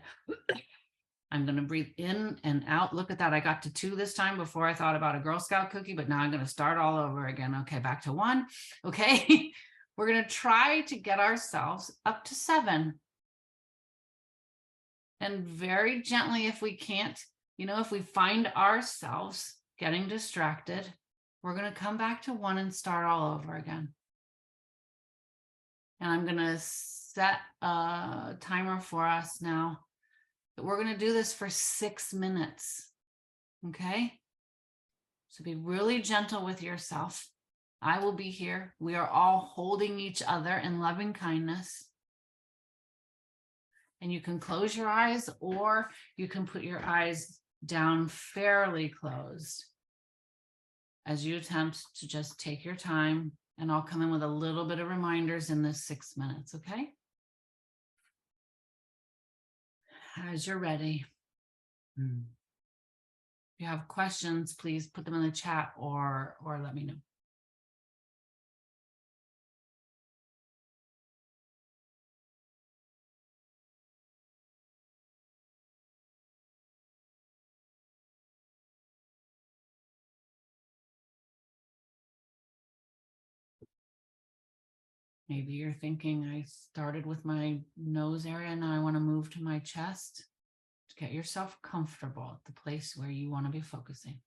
I'm going to breathe in and out. Look at that. I got to 2 this time before I thought about a Girl Scout cookie, but now I'm going to start all over again. Okay, back to 1. Okay. We're going to try to get ourselves up to 7. And very gently, if we can't, if we find ourselves getting distracted, we're going to come back to 1 and start all over again. And I'm going to set a timer for us now. We're going to do this for 6 minutes. Okay? So be really gentle with yourself. I will be here. We are all holding each other in loving kindness. And you can close your eyes or you can put your eyes down fairly closed as you attempt to just take your time, and I'll come in with a little bit of reminders in this 6 minutes, okay? As you're ready. If you have questions, please put them in the chat or let me know. Maybe you're thinking, I started with my nose area, and now I want to move to my chest. To get yourself comfortable at the place where you want to be focusing.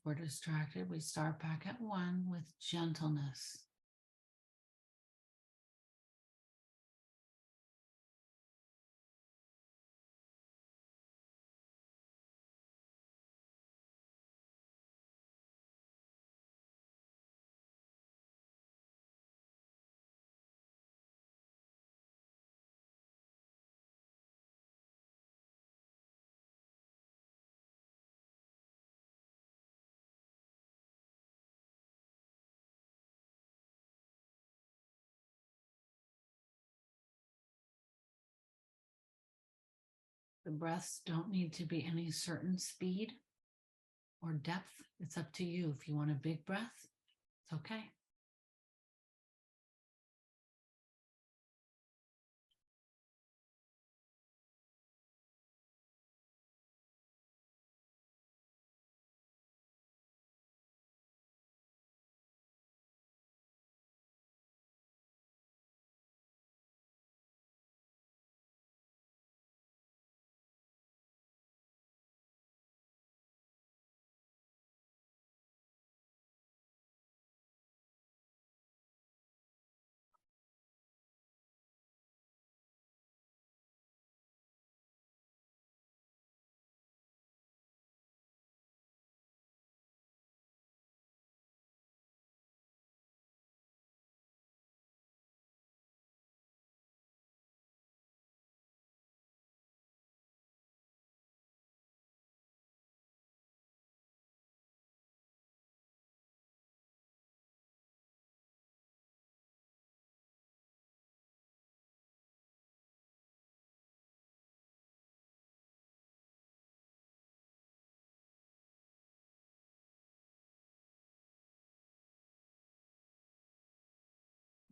we're distracted, we start back at 1 with gentleness. The breaths don't need to be any certain speed or depth. It's up to you. If you want a big breath, it's okay.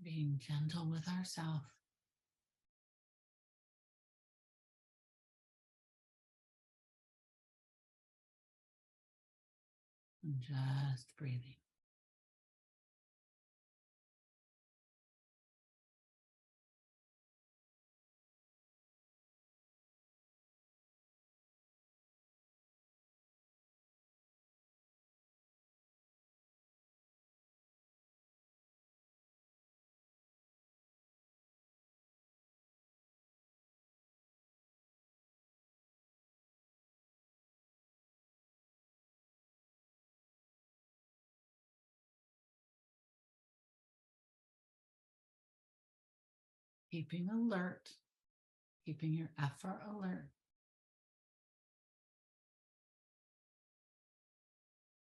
Being gentle with ourselves. And just breathing. Keeping alert, keeping your effort alert.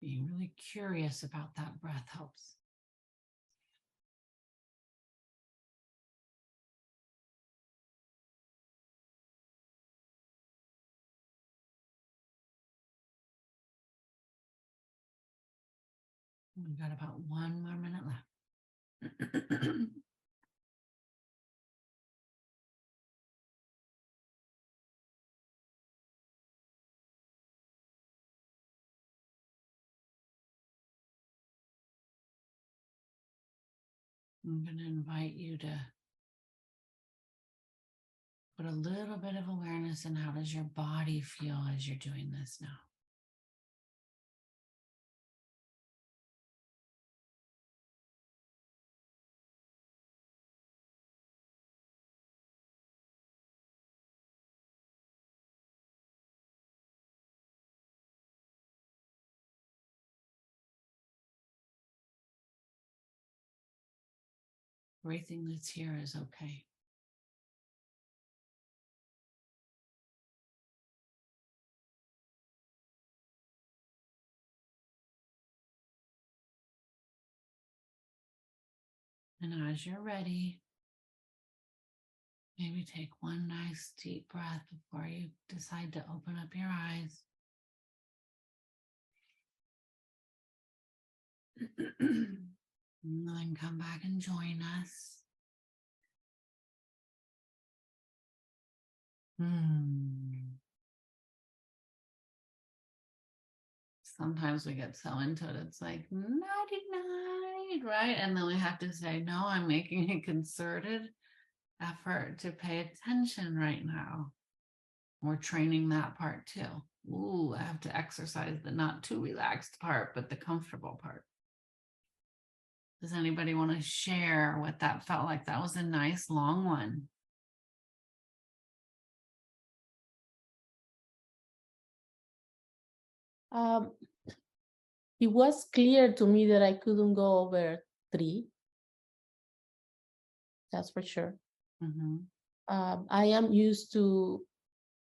Being really curious about that breath helps. We've got about 1 more minute left. I'm going to invite you to put a little bit of awareness in how does your body feel as you're doing this now. Everything that's here is okay. And as you're ready, maybe take one nice deep breath before you decide to open up your eyes. And then come back and join us. Sometimes we get so into it, it's like, nighty night, right? And then we have to say, no, I'm making a concerted effort to pay attention right now. We're training that part too. Ooh, I have to exercise the not too relaxed part, but the comfortable part. Does anybody want to share what that felt like? That was a nice long one. It was clear to me that I couldn't go over 3. That's for sure. Mhm. I am used to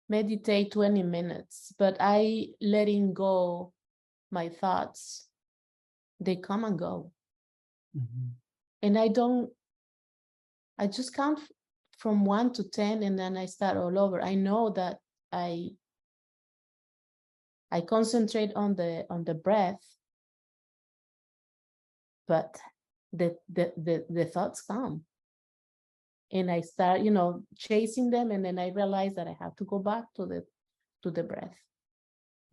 meditate 20 minutes, but I letting go my thoughts. They come and go. Mhm. And I just count from 1 to 10 and then I start all over. I know that I concentrate on the breath, but the thoughts come. And I start, chasing them, and then I realize that I have to go back to the breath.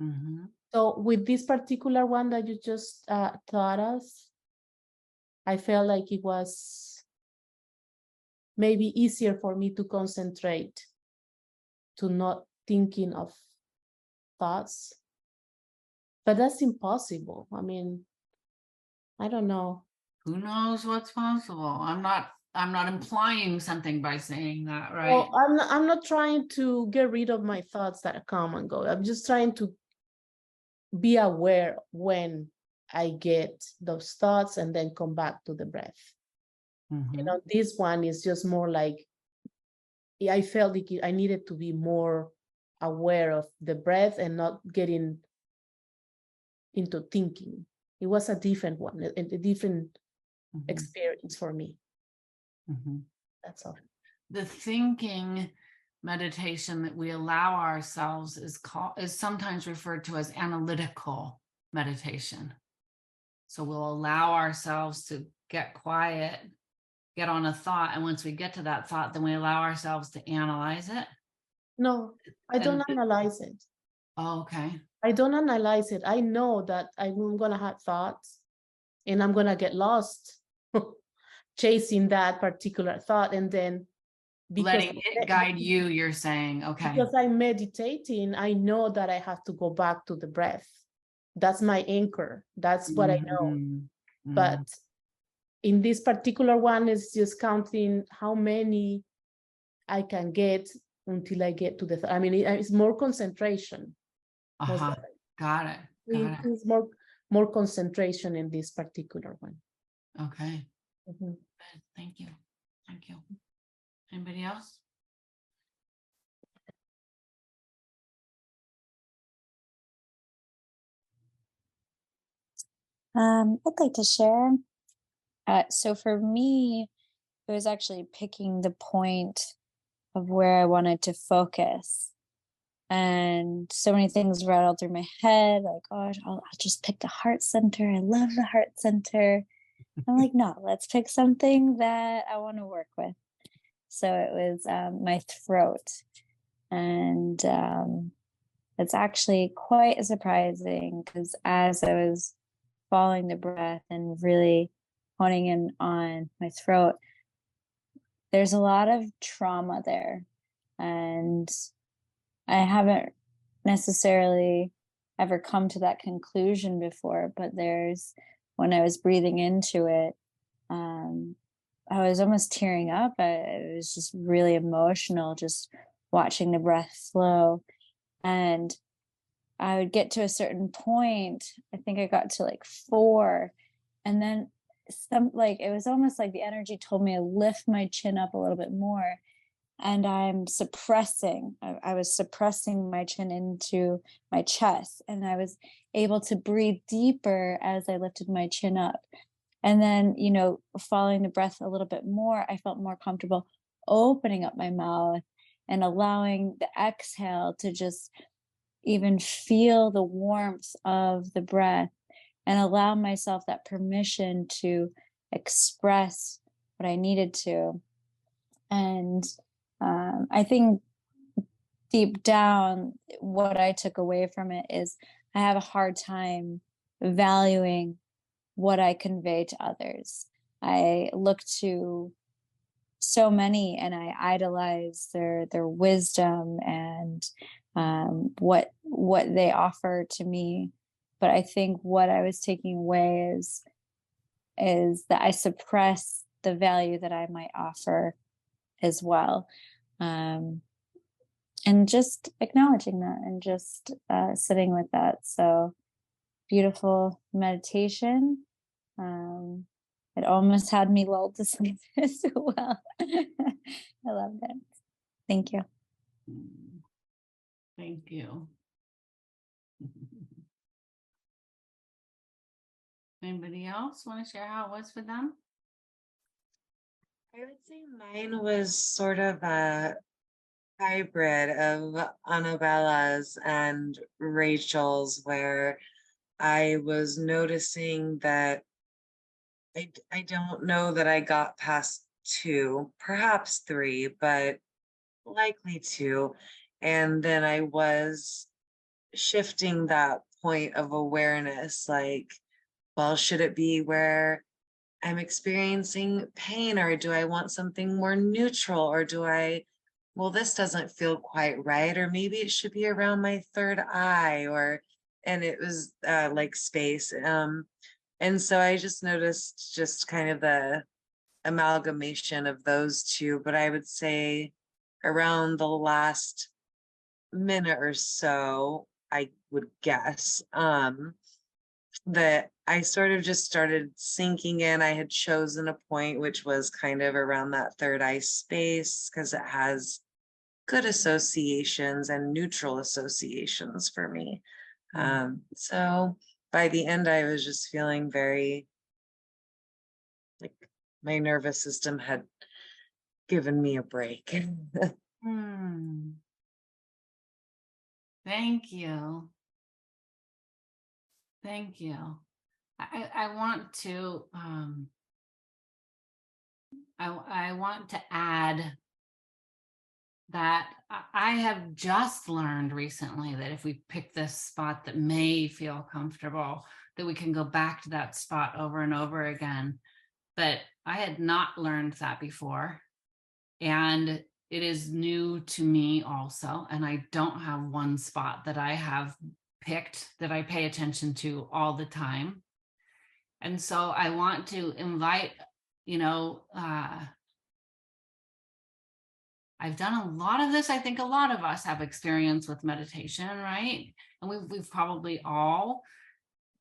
Mhm. So with this particular one that you just taught us, I felt like it was maybe easier for me to concentrate, to not thinking of thoughts. But that's impossible. I mean, I don't know. Who knows what's possible? I'm not implying something by saying that, right? Well, I'm not trying to get rid of my thoughts that come and go. I'm just trying to be aware when I get those thoughts and then come back to the breath. Mhm. This one is just more like, I felt like I needed to be more aware of the breath and not getting into thinking. It was a different one, a different Mhm. experience for me. Mhm. That's all. The thinking meditation that we allow ourselves is sometimes referred to as analytical meditation. So we'll allow ourselves to get quiet, get on a thought, and once we get to that thought, then we allow ourselves to analyze it. No, I don't And- analyze it. Oh, okay. I don't analyze it. I know that I'm gonna have thoughts and I'm gonna get lost chasing that particular thought, and then Letting it guide you, you're saying, okay. because I'm meditating, I know that I have to go back to the breath. That's my anchor. That's what I know. Mhm. But in this particular one, it's just counting how many I can get until I get to the. I mean, it's more concentration. Uh-huh. Got it. It's more concentration in this particular one. Okay. Mhm. Good. Thank you. Thank you. Anybody else? I'd like to share. So for me, it was actually picking the point of where I wanted to focus. And so many things rattled through my head, like, oh, I'll just pick the heart center. I love the heart center. I'm like, no, let's pick something that I want to work with. So it was my throat. And it's actually quite surprising because as I was following the breath and really honing in on my throat, there's a lot of trauma there. And I haven't necessarily ever come to that conclusion before, but when I was breathing into it, I was almost tearing up. It was just really emotional, just watching the breath flow. And I would get to a certain point. I think I got to like 4. And then it was almost like the energy told me to lift my chin up a little bit more. And I was suppressing my chin into my chest. And I was able to breathe deeper as I lifted my chin up. And then, following the breath a little bit more, I felt more comfortable opening up my mouth and allowing the exhale to just even feel the warmth of the breath and allow myself that permission to express what I needed to. And I think deep down, what I took away from it is I have a hard time valuing what I convey to others. I look to so many and I idolize their wisdom and what they offer to me. But I think what I was taking away is that I suppress the value that I might offer as well. And just acknowledging that and just sitting with that. So beautiful meditation. It almost had me lulled to sleep as well. I love that. Thank you. Thank you. Anybody else want to share how it was for them? I would say mine was sort of a hybrid of Annabella's and Rachel's, where I was noticing that I don't know that I got past 2, perhaps 3, but likely 2. And then I was shifting that point of awareness, like, well, should it be where I'm experiencing pain, or do I want something more neutral, or well, this doesn't feel quite right, or maybe it should be around my third eye, and it was like space. And so I just noticed just kind of the amalgamation of those two, but I would say around the last minute or so, I would guess, that I sort of just started sinking in. I had chosen a point which was kind of around that third eye space because it has good associations and neutral associations for me. So by the end, I was just feeling very like my nervous system had given me a break. Thank you. Thank you. I want to I want to add that I have just learned recently that if we pick this spot that may feel comfortable, that we can go back to that spot over and over again. But I had not learned that before. And it is new to me also. And I don't have one spot that I have picked that I pay attention to all the time. And so I want to invite, I've done a lot of this. I think a lot of us have experience with meditation, right? And we've probably all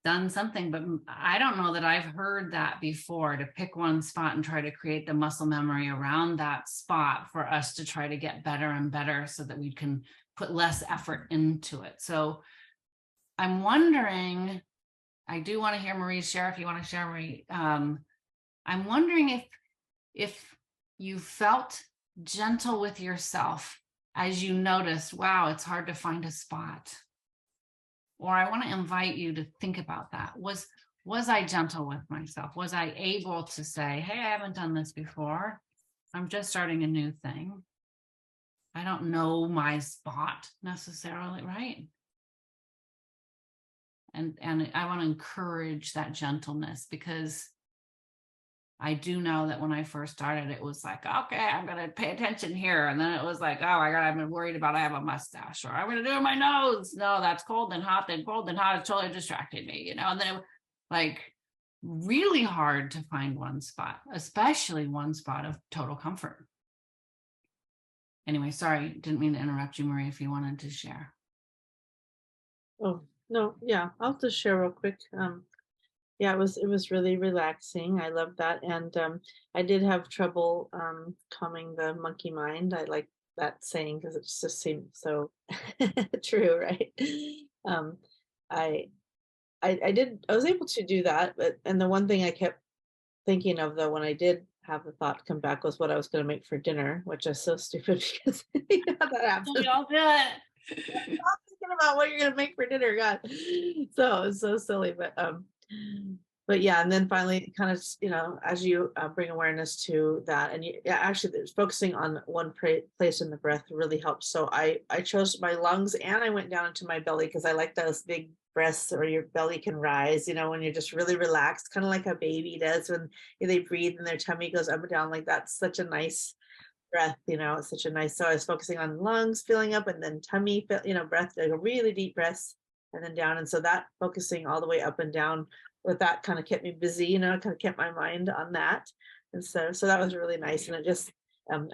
done something, but I don't know that I've heard that before, to pick one spot and try to create the muscle memory around that spot for us to try to get better and better so that we can put less effort into it. So I'm wondering, I do want to hear Marie share if you want to share, Marie. I'm wondering if you felt gentle with yourself as you noticed, wow, it's hard to find a spot. Or I want to invite you to think about that. Was I gentle with myself? Was I able to say, hey, I haven't done this before. I'm just starting a new thing. I don't know my spot necessarily, right? And I want to encourage that gentleness, because I do know that when I first started, it was like, okay, I'm going to pay attention here. And then it was like, oh my God, I've been worried about I have a mustache, or I'm going to do my nose. No, that's cold and hot, then cold and hot. It totally distracted me, and then it like really hard to find one spot, especially one spot of total comfort. Anyway, sorry, didn't mean to interrupt you, Marie, if you wanted to share. Oh, no, yeah, I'll just share real quick. Yeah, it was really relaxing. I love that. And I did have trouble calming the monkey mind. I like that saying because it just seems so true, right? I was able to do that, and the one thing I kept thinking of though when I did have the thought come back was what I was going to make for dinner, which is so stupid because that happens. We all do it. Stop thinking about what you're going to make for dinner, God. So it's so silly, but yeah, and then finally kind of, as you bring awareness to that, and actually focusing on one place in the breath really helps. So I chose my lungs, and I went down into my belly because I like those big breaths where your belly can rise, when you're just really relaxed, kind of like a baby does when they breathe and their tummy goes up and down. Like that's such a nice breath, it's such a nice, so I was focusing on lungs filling up and then tummy, breath, like a really deep breath and then down. And so that focusing all the way up and down with that kind of kept me busy, kind of kept my mind on that. And so that was really nice. And it just, at